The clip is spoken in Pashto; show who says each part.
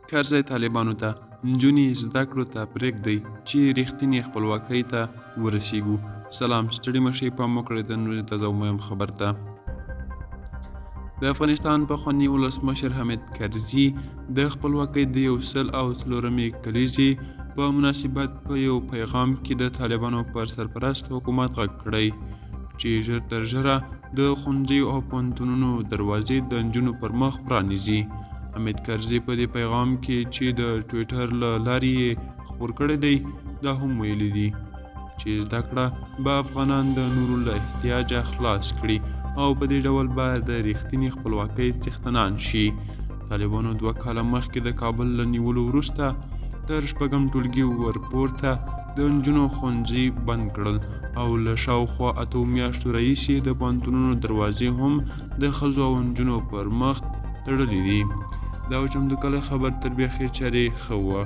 Speaker 1: کرزی طالبانو ته نجونې زده کړو ته پرېږدئ چې رښتینې خپلواکۍ ته ورسیږو. سلام، ستړي مشئ، پام وکړئ د نورې تازه او مهم خبر ته. د افغانستان پخواني ولسمشر حامد کرزي د خپلواکۍ د 104مې کلیزې په مناسبت په یو پیغام کې د طالبانو پر سرپرست حکومت غږ کړی چې ژر تر ژره د ښوونځیو او پوهنتونونو دروازې د نجونو پر مخ پرانیزي. حامد کرزي په دې پیغام کې چې د ټویټر له لارې یې خپور کړی دی دا هم ویلي دي چې زده کړه به افغانان د نورو له احتیاجه خلاص کړي او په دې ډول به د رښتینې خپلواکۍ څښتنان شي. طالبانو 2 کاله مخکې د کابل له نیولو وروسته تر 6م ټولګي ورپورته د نجونو ښوونځي بند کړل او له شاوخوا 8 میاشتو راهیسې د پوهنتونونو دروازې هم د ښځو او نجونو پر مخ تړلې دي. دا و چمتو کلی خبر تر بیخي چارې ښه وه.